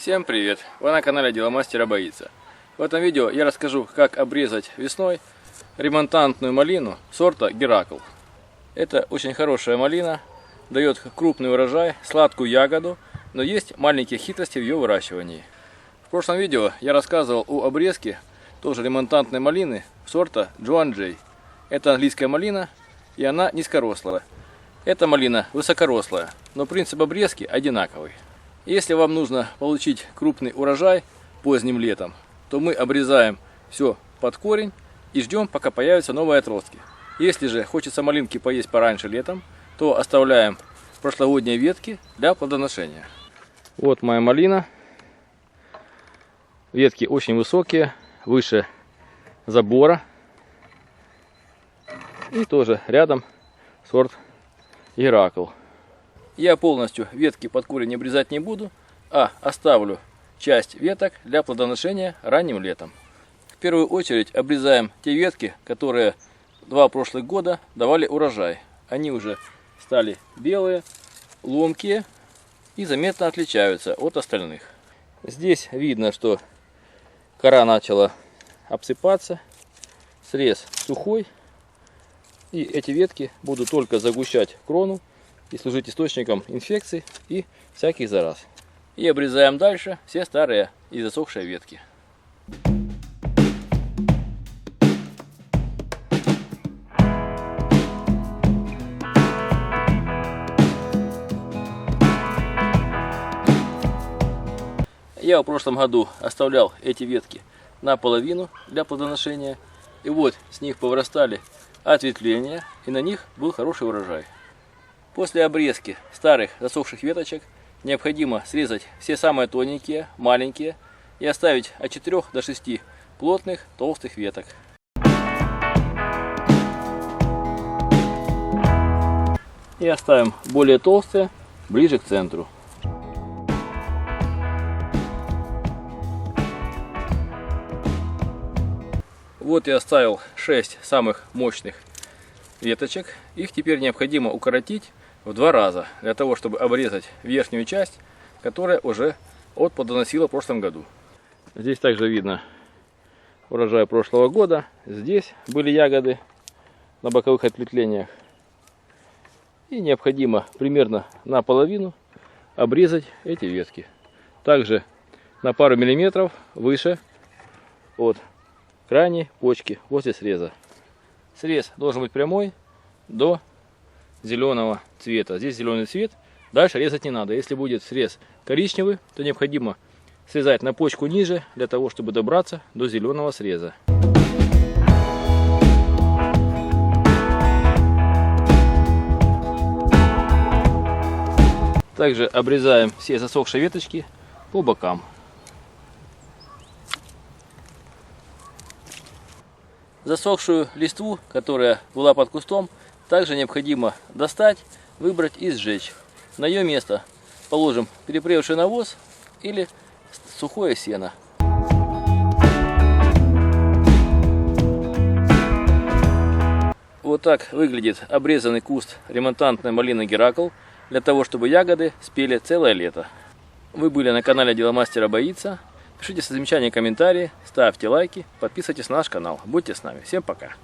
Всем привет! Вы на канале Деломастера Боится. В этом видео я расскажу, как обрезать весной ремонтантную малину сорта Геракл. Это очень хорошая малина, дает крупный урожай, сладкую ягоду, но есть маленькие хитрости в ее выращивании. В прошлом видео я рассказывал о обрезке тоже ремонтантной малины сорта Джоан Джей. Это английская малина, и она низкорослая. Эта малина высокорослая, но принцип обрезки одинаковый. Если вам нужно получить крупный урожай поздним летом, то мы обрезаем все под корень и ждем, пока появятся новые отростки. Если же хочется малинки поесть пораньше летом, то оставляем прошлогодние ветки для плодоношения. Вот моя малина. Ветки очень высокие, выше забора. И тоже рядом сорт Геракл. Я полностью ветки под корень не обрезать не буду, а оставлю часть веток для плодоношения ранним летом. В первую очередь обрезаем те ветки, которые 2 прошлых года давали урожай. Они уже стали белые, ломкие и заметно отличаются от остальных. Здесь видно, что кора начала обсыпаться, срез сухой, и эти ветки будут только загущать крону и служить источником инфекций и всяких зараз. И обрезаем дальше все старые и засохшие ветки. Я в прошлом году оставлял эти ветки наполовину для плодоношения, и вот с них повырастали ответвления, и на них был хороший урожай. После обрезки старых засохших веточек необходимо срезать все самые тоненькие, маленькие и оставить от 4 до 6 плотных толстых веток. И оставим более толстые ближе к центру. Вот я оставил 6 самых мощных веточек. Их теперь необходимо укоротить в 2 раза, для того, чтобы обрезать верхнюю часть, которая уже отплодоносила в прошлом году. Здесь также видно урожай прошлого года. Здесь были ягоды на боковых ответвлениях. И необходимо примерно наполовину обрезать эти ветки. Также на пару миллиметров выше от крайней почки возле среза. Срез должен быть прямой до зеленого цвета. Здесь зеленый цвет, дальше резать не надо. Если будет срез коричневый, то необходимо срезать на почку ниже, для того, чтобы добраться до зеленого среза. Также обрезаем все засохшие веточки по бокам. Засохшую листву, которая была под кустом, также необходимо достать, выбрать и сжечь. На ее место положим перепревший навоз или сухое сено. Вот так выглядит обрезанный куст ремонтантной малины Геракл, для того, чтобы ягоды спели целое лето. Вы были на канале Деломастера Боится. Пишите свои замечания, комментарии, ставьте лайки, подписывайтесь на наш канал. Будьте с нами. Всем пока!